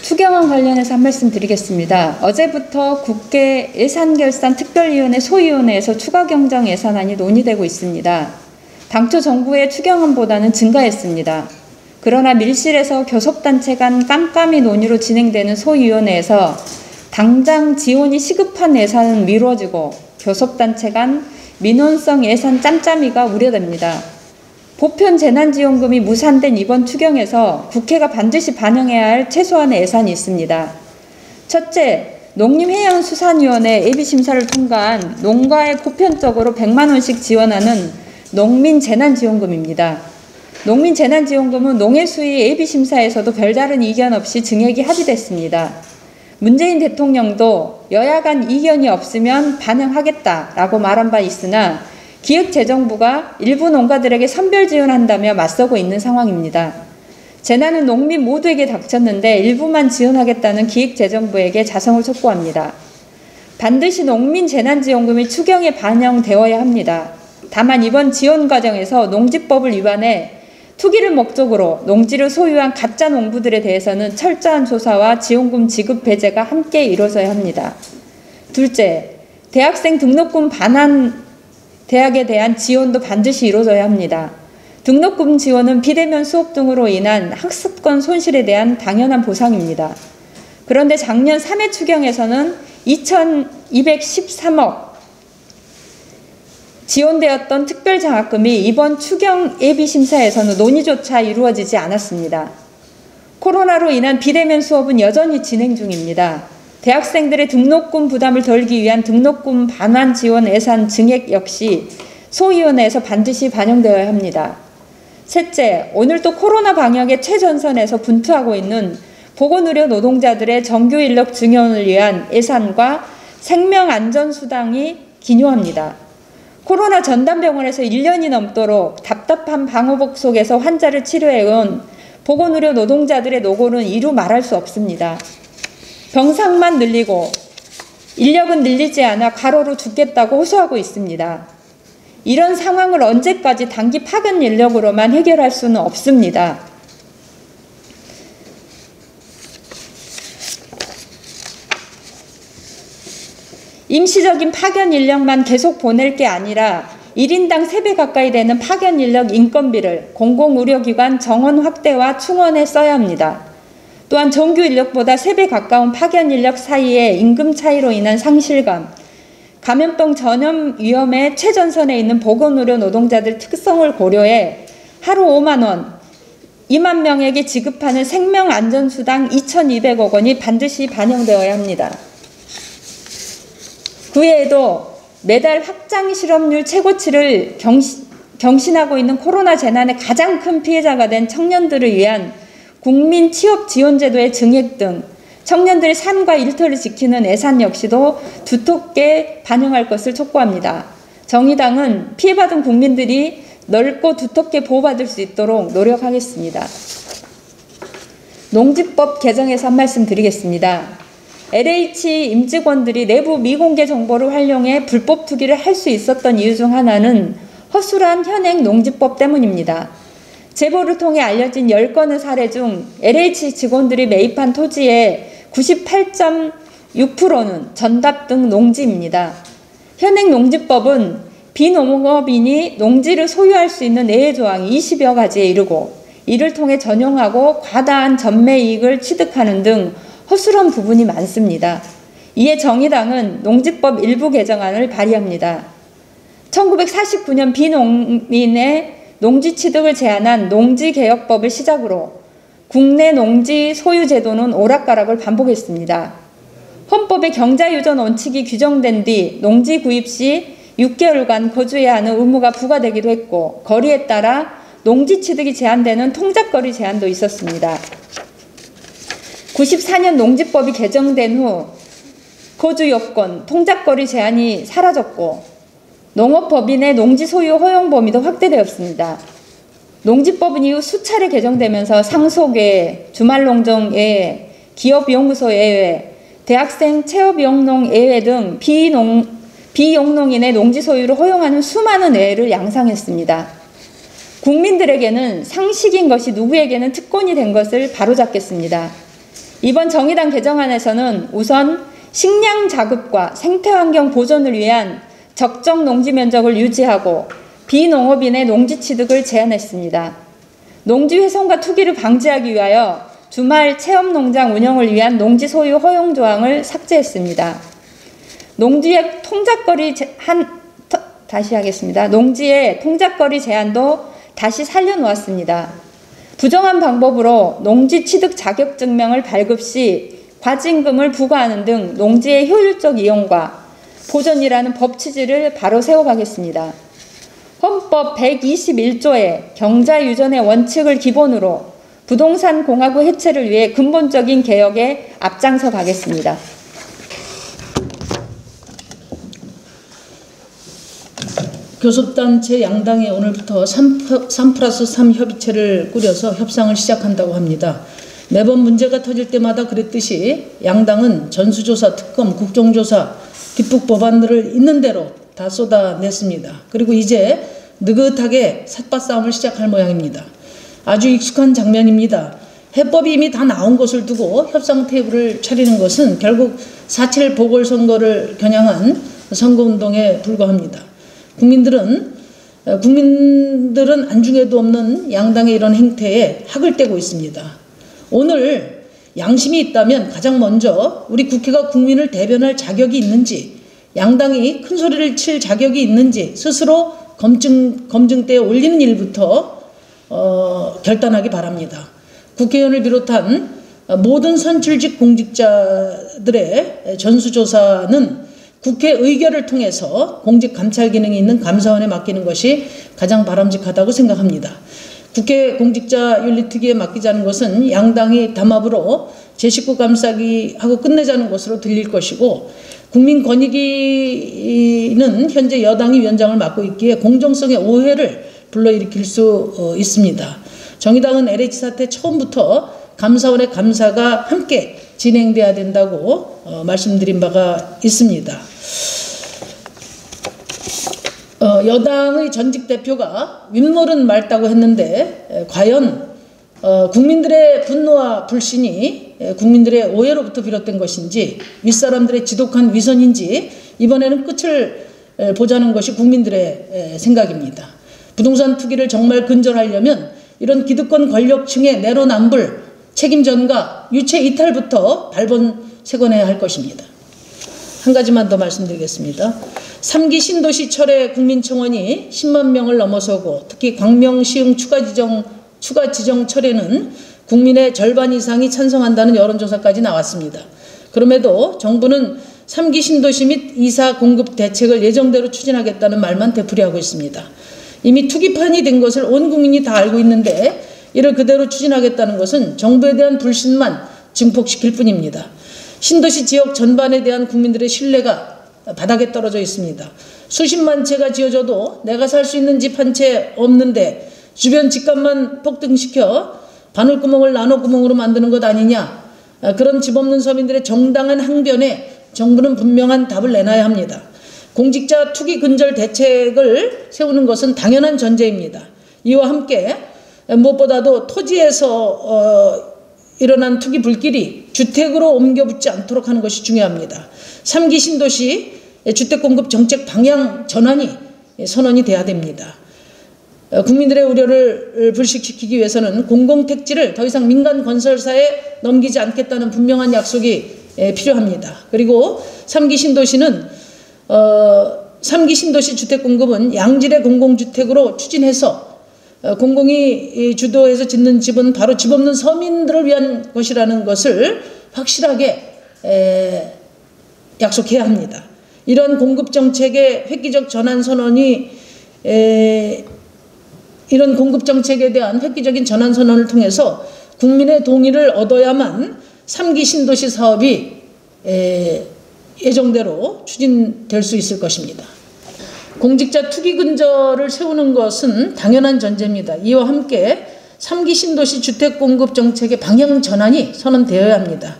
추경안 관련해서 한 말씀 드리겠습니다. 어제부터 국회 예산결산특별위원회 소위원회에서 추가 경정 예산안이 논의되고 있습니다. 당초 정부의 추경안보다는 증가했습니다. 그러나 밀실에서 교섭단체 간 깜깜이 논의로 진행되는 소위원회에서 당장 지원이 시급한 예산은 미뤄지고 교섭단체 간 민원성 예산 짬짬이가 우려됩니다. 보편 재난지원금이 무산된 이번 추경에서 국회가 반드시 반영해야 할 최소한의 예산이 있습니다. 첫째, 농림해양수산위원회 예비심사를 통과한 농가에 보편적으로 100만 원씩 지원하는 농민재난지원금입니다. 농민재난지원금은 농해수위 예비심사에서도 별다른 이견 없이 증액이 합의됐습니다. 문재인 대통령도 여야 간 이견이 없으면 반영하겠다라고 말한 바 있으나 기획재정부가 일부 농가들에게 선별 지원한다며 맞서고 있는 상황입니다. 재난은 농민 모두에게 닥쳤는데 일부만 지원하겠다는 기획재정부에게 자성을 촉구합니다. 반드시 농민재난지원금이 추경에 반영되어야 합니다. 다만 이번 지원 과정에서 농지법을 위반해 투기를 목적으로 농지를 소유한 가짜 농부들에 대해서는 철저한 조사와 지원금 지급 배제가 함께 이루어져야 합니다. 둘째, 대학생 등록금 반환 대학에 대한 지원도 반드시 이루어져야 합니다. 등록금 지원은 비대면 수업 등으로 인한 학습권 손실에 대한 당연한 보상입니다. 그런데 작년 3회 추경에서는 2,213억 지원되었던 특별장학금이 이번 추경 예비심사에서는 논의조차 이루어지지 않았습니다. 코로나로 인한 비대면 수업은 여전히 진행 중입니다. 대학생들의 등록금 부담을 덜기 위한 등록금 반환 지원 예산 증액 역시 소위원회에서 반드시 반영되어야 합니다. 셋째, 오늘 또 코로나 방역의 최전선에서 분투하고 있는 보건의료 노동자들의 정규 인력 증원을 위한 예산과 생명안전수당이 기묘합니다. 코로나 전담병원에서 1년이 넘도록 답답한 방호복 속에서 환자를 치료해온 보건의료 노동자들의 노고는 이루 말할 수 없습니다. 병상만 늘리고 인력은 늘리지 않아 과로로 죽겠다고 호소하고 있습니다. 이런 상황을 언제까지 단기 파견 인력으로만 해결할 수는 없습니다. 임시적인 파견 인력만 계속 보낼 게 아니라 1인당 3배 가까이 되는 파견 인력 인건비를 공공의료기관 정원 확대와 충원에 써야 합니다. 또한 정규 인력보다 3배 가까운 파견 인력 사이의 임금 차이로 인한 상실감, 감염병 전염 위험의 최전선에 있는 보건의료 노동자들 특성을 고려해 하루 5만 원, 2만 명에게 지급하는 생명안전수당 2,200억 원이 반드시 반영되어야 합니다. 그 외에도 매달 확장 실업률 최고치를 경신하고 있는 코로나 재난의 가장 큰 피해자가 된 청년들을 위한 국민 취업 지원제도의 증액 등 청년들의 삶과 일터를 지키는 예산 역시도 두텁게 반영할 것을 촉구합니다. 정의당은 피해받은 국민들이 넓고 두텁게 보호받을 수 있도록 노력하겠습니다. 농지법 개정에서 한 말씀 드리겠습니다. LH 임직원들이 내부 미공개 정보를 활용해 불법 투기를 할 수 있었던 이유 중 하나는 허술한 현행 농지법 때문입니다. 제보를 통해 알려진 10건의 사례 중 LH 직원들이 매입한 토지의 98.6%는 전답 등 농지입니다. 현행 농지법은 비농업인이 농지를 소유할 수 있는 예외 조항이 20여 가지에 이르고 이를 통해 전용하고 과다한 전매이익을 취득하는 등 허술한 부분이 많습니다. 이에 정의당은 농지법 일부 개정안을 발의합니다. 1949년 비농민의 농지 취득을 제한한 농지개혁법을 시작으로 국내 농지 소유 제도는 오락가락을 반복했습니다. 헌법에 경자유전 원칙이 규정된 뒤 농지 구입 시 6개월간 거주해야 하는 의무가 부과되기도 했고 거리에 따라 농지 취득이 제한되는 통작거리 제한도 있었습니다. 94년 농지법이 개정된 후 거주 요건, 통작거리 제한이 사라졌고 농업법인의 농지 소유 허용 범위도 확대되었습니다. 농지법은 이후 수차례 개정되면서 상속외, 주말농장 예외, 기업연구소 예외, 대학생 체업용농 예외 등 비용농인의 농지 소유를 허용하는 수많은 예외를 양상했습니다. 국민들에게는 상식인 것이 누구에게는 특권이 된 것을 바로잡겠습니다. 이번 정의당 개정안에서는 우선 식량 자급과 생태환경 보존을 위한 적정 농지 면적을 유지하고 비농업인의 농지 취득을 제한했습니다. 농지 훼손과 투기를 방지하기 위하여 주말 체험농장 운영을 위한 농지 소유 허용 조항을 삭제했습니다. 농지의 통작거리 농지의 통작거리 제한도 다시 살려놓았습니다. 부정한 방법으로 농지 취득 자격 증명을 발급 시 과징금을 부과하는 등 농지의 효율적 이용과 보존이라는 법 취지를 바로 세워가겠습니다. 헌법 121조의 경자유전의 원칙을 기본으로 부동산 공화국 해체를 위해 근본적인 개혁에 앞장서 가겠습니다. 교섭단체 양당이 오늘부터 3+3 협의체를 꾸려서 협상을 시작한다고 합니다. 매번 문제가 터질 때마다 그랬듯이 양당은 전수조사, 특검, 국정조사, 뒷북 법안들을 있는 대로 다 쏟아냈습니다. 그리고 이제 느긋하게 삿바싸움을 시작할 모양입니다. 아주 익숙한 장면입니다. 해법이 이미 다 나온 것을 두고 협상 테이블을 차리는 것은 결국 4.7 보궐선거를 겨냥한 선거운동에 불과합니다. 국민들은 안중에도 없는 양당의 이런 행태에 학을 떼고 있습니다. 오늘 양심이 있다면 가장 먼저 우리 국회가 국민을 대변할 자격이 있는지, 양당이 큰 소리를 칠 자격이 있는지 스스로 검증대에 올리는 일부터 결단하기 바랍니다. 국회의원을 비롯한 모든 선출직 공직자들의 전수조사는 국회 의결을 통해서 공직감찰 기능이 있는 감사원에 맡기는 것이 가장 바람직하다고 생각합니다. 국회 공직자윤리특위에 맡기자는 것은 양당이 담합으로 제 식구 감싸기 하고 끝내자는 것으로 들릴 것이고, 국민권익위는 현재 여당이 위원장을 맡고 있기에 공정성의 오해를 불러일으킬 수 있습니다. 정의당은 LH 사태 처음부터 감사원의 감사가 함께 진행돼야 된다고 말씀드린 바가 있습니다. 여당의 전직 대표가 윗물은 맑다고 했는데 과연 국민들의 분노와 불신이 국민들의 오해로부터 비롯된 것인지, 윗사람들의 지독한 위선인지 이번에는 끝을 보자는 것이 국민들의 생각입니다. 부동산 투기를 정말 근절하려면 이런 기득권 권력층의 내로남불, 책임 전가, 유체 이탈부터 발본색원해야 할 것입니다. 한 가지만 더 말씀드리겠습니다. 3기 신도시 철회 국민청원이 10만 명을 넘어서고 특히 광명 시흥 추가 지정 철회는 국민의 절반 이상이 찬성한다는 여론조사까지 나왔습니다. 그럼에도 정부는 3기 신도시 및 이사 공급 대책을 예정대로 추진하겠다는 말만 되풀이하고 있습니다. 이미 투기판이 된 것을 온 국민이 다 알고 있는데 이를 그대로 추진하겠다는 것은 정부에 대한 불신만 증폭시킬 뿐입니다. 신도시 지역 전반에 대한 국민들의 신뢰가 바닥에 떨어져 있습니다. 수십만 채가 지어져도 내가 살 수 있는 집 한 채 없는데 주변 집값만 폭등시켜 바늘구멍을 나노구멍으로 만드는 것 아니냐. 그런 집 없는 서민들의 정당한 항변에 정부는 분명한 답을 내놔야 합니다. 공직자 투기 근절 대책을 세우는 것은 당연한 전제입니다. 이와 함께 무엇보다도 토지에서 일어난 투기 불길이 주택으로 옮겨붙지 않도록 하는 것이 중요합니다. 3기 신도시 주택공급 정책 방향 전환이 선언이 돼야 됩니다. 국민들의 우려를 불식시키기 위해서는 공공택지를 더 이상 민간 건설사에 넘기지 않겠다는 분명한 약속이 필요합니다. 그리고 3기 신도시 주택공급은 양질의 공공주택으로 추진해서 공공이 주도해서 짓는 집은 바로 집 없는 서민들을 위한 것이라는 것을 확실하게 약속해야 합니다. 이런 공급정책의 획기적 전환 선언이 이런 공급정책에 대한 획기적인 전환 선언을 통해서 국민의 동의를 얻어야만 3기 신도시 사업이 예정대로 추진될 수 있을 것입니다. 공직자 투기 근절을 세우는 것은 당연한 전제입니다. 이와 함께 3기 신도시 주택공급 정책의 방향 전환이 선언되어야 합니다.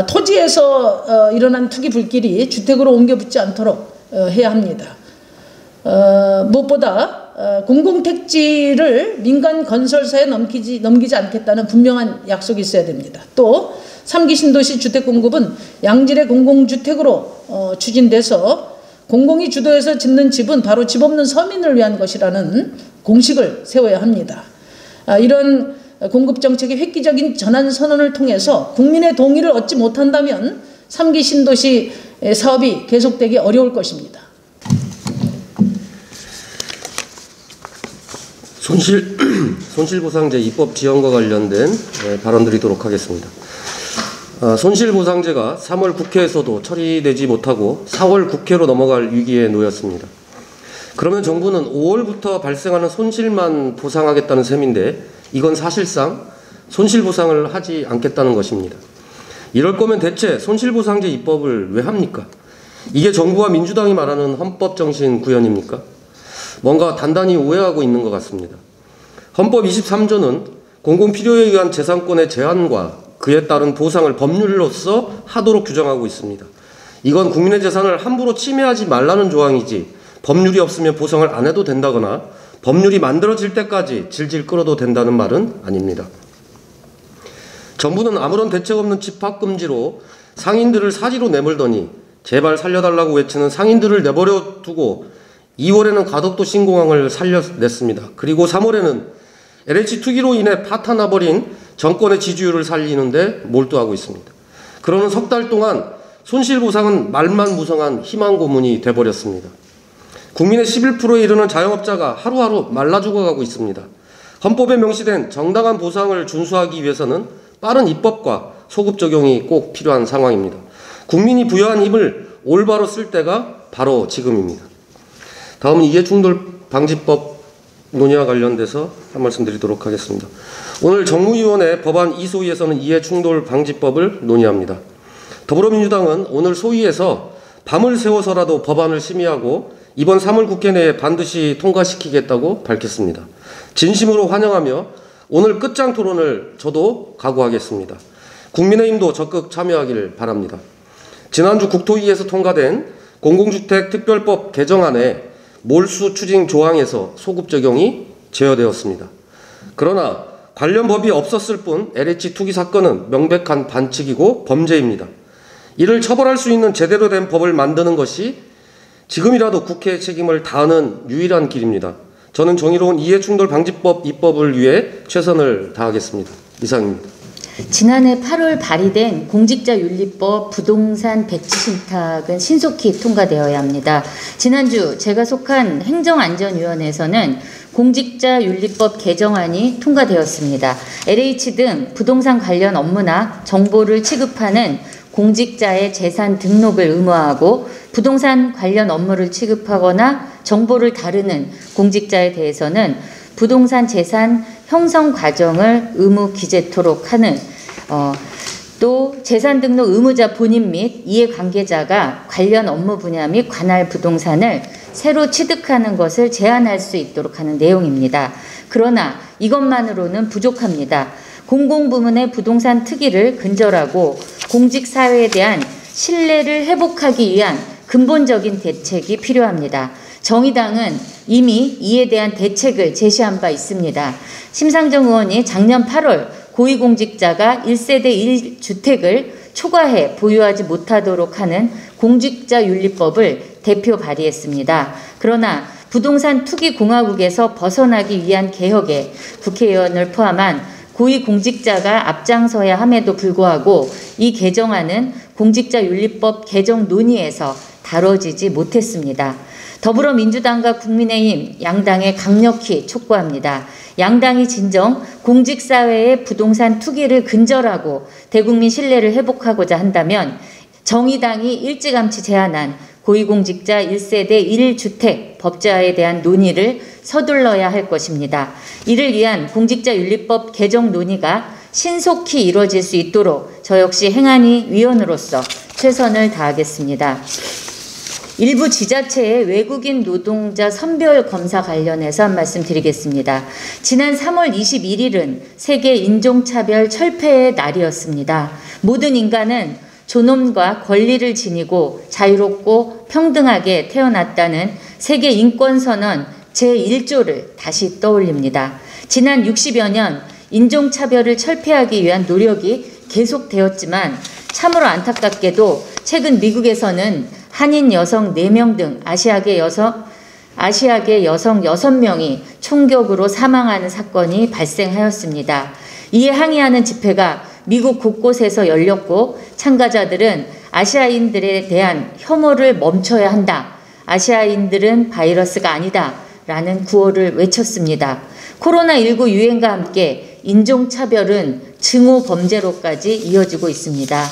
토지에서 일어난 투기 불길이 주택으로 옮겨붙지 않도록 해야 합니다. 무엇보다 공공택지를 민간 건설사에 넘기지 않겠다는 분명한 약속이 있어야 됩니다. 또 3기 신도시 주택 공급은 양질의 공공주택으로 추진돼서 공공이 주도해서 짓는 집은 바로 집 없는 서민을 위한 것이라는 공식을 세워야 합니다. 이런 공급 정책의 획기적인 전환 선언을 통해서 국민의 동의를 얻지 못한다면 3기 신도시 사업이 계속되기 어려울 것입니다. 손실보상제 입법 지연과 관련된 발언 드리도록 하겠습니다. 손실보상제가 3월 국회에서도 처리되지 못하고 4월 국회로 넘어갈 위기에 놓였습니다. 그러면 정부는 5월부터 발생하는 손실만 보상하겠다는 셈인데 이건 사실상 손실보상을 하지 않겠다는 것입니다. 이럴 거면 대체 손실보상제 입법을 왜 합니까? 이게 정부와 민주당이 말하는 헌법정신 구현입니까? 뭔가 단단히 오해하고 있는 것 같습니다. 헌법 23조는 공공필요에 의한 재산권의 제한과 그에 따른 보상을 법률로서 하도록 규정하고 있습니다. 이건 국민의 재산을 함부로 침해하지 말라는 조항이지 법률이 없으면 보상을 안 해도 된다거나 법률이 만들어질 때까지 질질 끌어도 된다는 말은 아닙니다. 정부는 아무런 대책 없는 집합금지로 상인들을 사지로 내몰더니 제발 살려달라고 외치는 상인들을 내버려 두고 2월에는 가덕도 신공항을 살려냈습니다. 그리고 3월에는 LH 투기로 인해 파탄나버린 정권의 지지율을 살리는데 몰두하고 있습니다. 그러는 석 달 동안 손실보상은 말만 무성한 희망 고문이 돼버렸습니다. 국민의 11%에 이르는 자영업자가 하루하루 말라 죽어가고 있습니다. 헌법에 명시된 정당한 보상을 준수하기 위해서는 빠른 입법과 소급 적용이 꼭 필요한 상황입니다. 국민이 부여한 힘을 올바로 쓸 때가 바로 지금입니다. 다음은 이해충돌방지법 논의와 관련돼서 한 말씀 드리도록 하겠습니다. 오늘 정무위원회 법안 이소위에서는 이해충돌방지법을 논의합니다. 더불어민주당은 오늘 소위에서 밤을 새워서라도 법안을 심의하고 이번 3월 국회 내에 반드시 통과시키겠다고 밝혔습니다. 진심으로 환영하며 오늘 끝장 토론을 저도 각오하겠습니다. 국민의힘도 적극 참여하길 바랍니다. 지난주 국토위에서 통과된 공공주택 특별법 개정안에 몰수 추징 조항에서 소급 적용이 제어되었습니다. 그러나 관련 법이 없었을 뿐 LH 투기 사건은 명백한 반칙이고 범죄입니다. 이를 처벌할 수 있는 제대로 된 법을 만드는 것이 지금이라도 국회의 책임을 다하는 유일한 길입니다. 저는 정의로운 이해충돌방지법 입법을 위해 최선을 다하겠습니다. 이상입니다. 지난해 8월 발의된 공직자윤리법 부동산 배치 신탁은 신속히 통과되어야 합니다. 지난주 제가 속한 행정안전위원회에서는 공직자윤리법 개정안이 통과되었습니다. LH 등 부동산 관련 업무나 정보를 취급하는 공직자의 재산 등록을 의무화하고 부동산 관련 업무를 취급하거나 정보를 다루는 공직자에 대해서는 부동산 재산 형성 과정을 의무 기재토록 하는 또 재산 등록 의무자 본인 및 이해관계자가 관련 업무 분야 및 관할 부동산을 새로 취득하는 것을 제한할 수 있도록 하는 내용입니다. 그러나 이것만으로는 부족합니다. 공공부문의 부동산 특이를 근절하고 공직사회에 대한 신뢰를 회복하기 위한 근본적인 대책이 필요합니다. 정의당은 이미 이에 대한 대책을 제시한 바 있습니다. 심상정 의원이 작년 8월 고위공직자가 1세대 1주택을 초과해 보유하지 못하도록 하는 공직자윤리법을 대표 발의했습니다. 그러나 부동산 투기 공화국에서 벗어나기 위한 개혁에 국회의원을 포함한 고위공직자가 앞장서야 함에도 불구하고 이 개정안은 공직자윤리법 개정 논의에서 다뤄지지 못했습니다. 더불어민주당과 국민의힘 양당에 강력히 촉구합니다. 양당이 진정 공직사회의 부동산 투기를 근절하고 대국민 신뢰를 회복하고자 한다면 정의당이 일찌감치 제안한 고위공직자 1세대 1주택 법제화에 대한 논의를 서둘러야 할 것입니다. 이를 위한 공직자윤리법 개정 논의가 신속히 이루어질 수 있도록 저 역시 행안위 위원으로서 최선을 다하겠습니다. 일부 지자체의 외국인 노동자 선별 검사 관련해서 한 말씀 드리겠습니다. 지난 3월 21일은 세계 인종차별 철폐의 날이었습니다. 모든 인간은 존엄과 권리를 지니고 자유롭고 평등하게 태어났다는 세계 인권선언 제1조를 다시 떠올립니다. 지난 60여 년 인종차별을 철폐하기 위한 노력이 계속되었지만 참으로 안타깝게도 최근 미국에서는 한인 여성 4명 등 아시아계 여성 6명이 총격으로 사망하는 사건이 발생하였습니다. 이에 항의하는 집회가 미국 곳곳에서 열렸고 참가자들은 아시아인들에 대한 혐오를 멈춰야 한다. 아시아인들은 바이러스가 아니다. 라는 구호를 외쳤습니다. 코로나19 유행과 함께 인종차별은 증오 범죄로까지 이어지고 있습니다.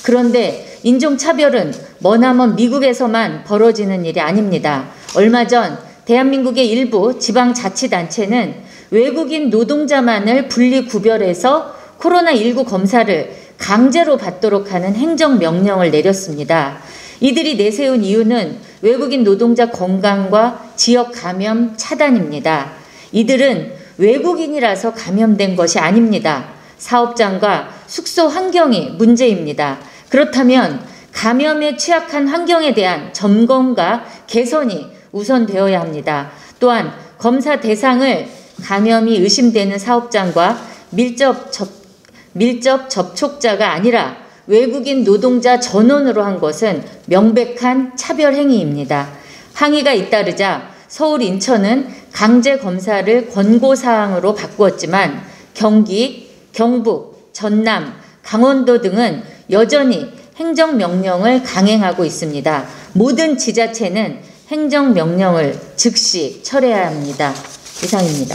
그런데 인종차별은 머나먼 미국에서만 벌어지는 일이 아닙니다. 얼마 전 대한민국의 일부 지방자치단체는 외국인 노동자만을 분리 구별해서 코로나19 검사를 강제로 받도록 하는 행정명령을 내렸습니다. 이들이 내세운 이유는 외국인 노동자 건강과 지역 감염 차단입니다. 이들은 외국인이라서 감염된 것이 아닙니다. 사업장과 숙소 환경이 문제입니다. 그렇다면 감염에 취약한 환경에 대한 점검과 개선이 우선되어야 합니다. 또한 검사 대상을 감염이 의심되는 사업장과 밀접 접촉자가 아니라 외국인 노동자 전원으로 한 것은 명백한 차별 행위입니다. 항의가 잇따르자 서울, 인천은 강제 검사를 권고사항으로 바꾸었지만 경기, 경북, 전남, 강원도 등은 여전히 행정명령을 강행하고 있습니다. 모든 지자체는 행정명령을 즉시 철회해야 합니다. 이상입니다.